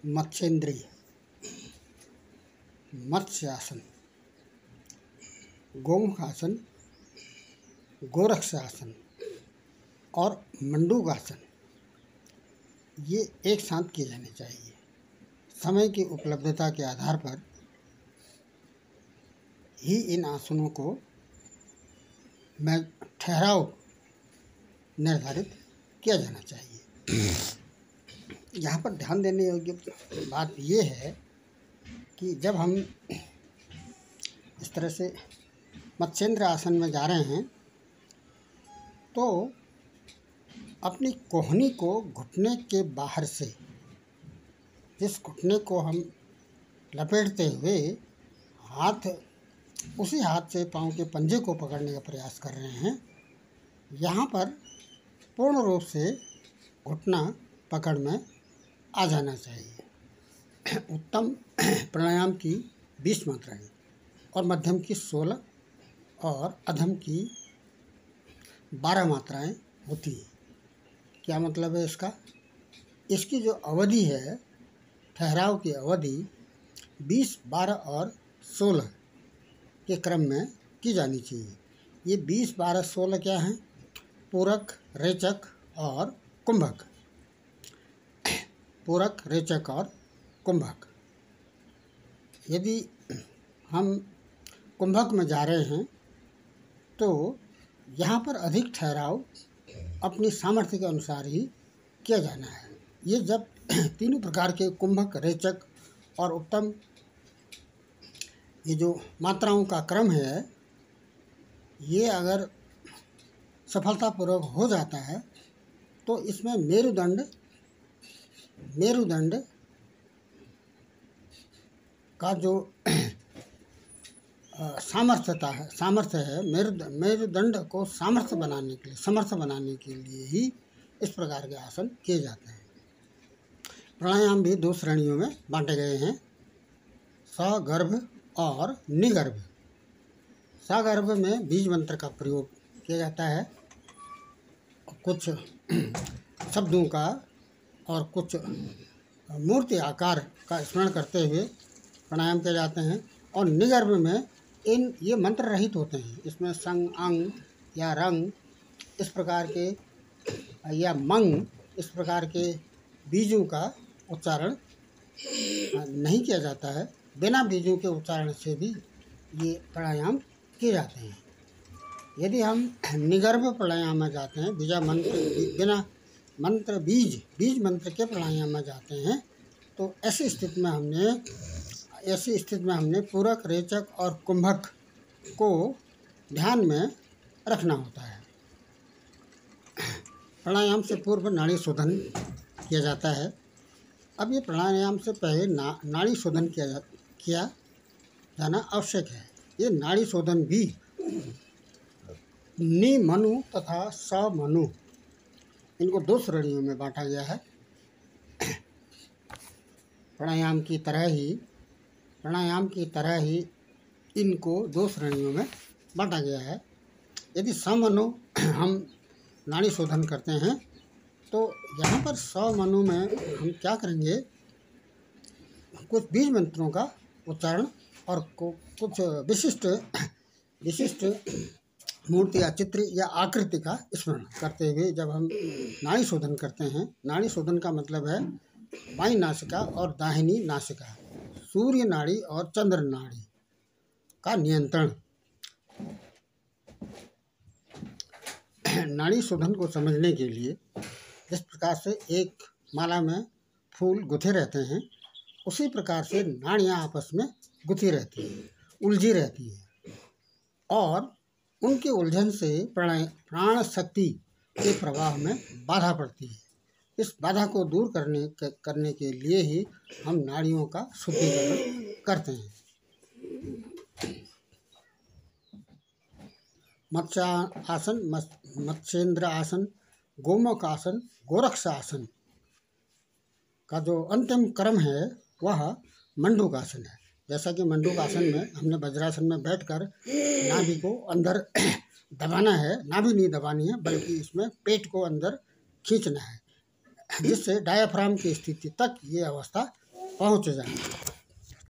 मत्स्येंद्रिय, मत्स्यासन, गोमुखासन, गोरक्षासन और मंडूकासन ये एक साथ किए जाने चाहिए। समय की उपलब्धता के आधार पर ही इन आसनों को में ठहराव निर्धारित किया जाना चाहिए। यहाँ पर ध्यान देने योग्य बात ये है कि जब हम इस तरह से मत्स्येंद्र आसन में जा रहे हैं तो अपनी कोहनी को घुटने के बाहर से, जिस घुटने को हम लपेटते हुए उसी हाथ से पाँव के पंजे को पकड़ने का प्रयास कर रहे हैं, यहाँ पर पूर्ण रूप से घुटना पकड़ में आ जाना चाहिए। उत्तम प्राणायाम की 20 मात्राएं और मध्यम की 16 और अधम की 12 मात्राएं होती हैं। क्या मतलब है इसका? इसकी जो अवधि है, ठहराव की अवधि 20, 12 और 16 के क्रम में की जानी चाहिए। ये 20, 12, 16 क्या हैं? पूरक, रेचक और कुंभक। पूरक, रेचक और कुंभक। यदि हम कुंभक में जा रहे हैं तो यहाँ पर अधिक ठहराव अपनी सामर्थ्य के अनुसार ही किया जाना है। ये जब तीनों प्रकार के कुंभक, रेचक और उत्तम, ये जो मात्राओं का क्रम है, ये अगर सफलतापूर्वक हो जाता है तो इसमें मेरुदंड का जो सामर्थ्य है, मेरुदंड को समर्थ बनाने के लिए ही इस प्रकार के आसन किए जाते हैं। प्राणायाम भी 2 श्रेणियों में बांटे गए हैं, सगर्भ और निगर्भ। सगर्भ में बीज मंत्र का प्रयोग किया जाता है, कुछ शब्दों का और कुछ मूर्ति आकार का स्मरण करते हुए प्राणायाम किए जाते हैं। और निगर्भ में ये मंत्र रहित होते हैं। इसमें संग, अंग या रंग इस प्रकार के या मंग इस प्रकार के बीजों का उच्चारण नहीं किया जाता है। बिना बीजों के उच्चारण से भी ये प्राणायाम किए जाते हैं। यदि हम निगर्भ प्राणायाम में जाते हैं, बिना मंत्र बीज मंत्र के प्राणायाम में जाते हैं, तो ऐसी स्थिति में हमने पूरक, रेचक और कुंभक को ध्यान में रखना होता है। प्राणायाम से पूर्व नाड़ी शोधन किया जाता है। अब ये प्राणायाम से पहले नाड़ी शोधन किया जाना आवश्यक है। ये नाड़ी शोधन भी निमनु तथा समनु, इनको 2 श्रेणियों में बांटा गया है। प्राणायाम की तरह ही इनको 2 श्रेणियों में बांटा गया है। यदि समनु हम नाड़ी शोधन करते हैं तो यहाँ पर समनु में हम क्या करेंगे, कुछ बीज मंत्रों का उच्चारण और कुछ विशिष्ट मूर्ति या चित्र या आकृति का स्मरण करते हुए जब हम नाड़ी शोधन करते हैं। नाड़ी शोधन का मतलब है बाईं नासिका और दाहिनी नासिका, सूर्य नाड़ी और चंद्र नाड़ी का नियंत्रण। नाड़ी शोधन को समझने के लिए जिस प्रकार से एक माला में फूल गुथे रहते हैं, उसी प्रकार से नाड़ियाँ आपस में गुथी रहती हैं, उलझी रहती हैं और उनके उलझन से प्राण शक्ति के प्रवाह में बाधा पड़ती है। इस बाधा को दूर करने के लिए ही हम नाड़ियों का शुद्धिकरण करते हैं। मत्स्येंद्र आसन, गोमुख आसन, गोरक्ष आसन का जो अंतिम क्रम है वह मंडूकासन है। जैसा कि मंडूकासन में हमने वज्रासन में बैठकर नाभि को अंदर दबाना है, नाभि नहीं दबानी है बल्कि इसमें पेट को अंदर खींचना है, जिससे डायाफ्राम की स्थिति तक ये अवस्था पहुँच जाए।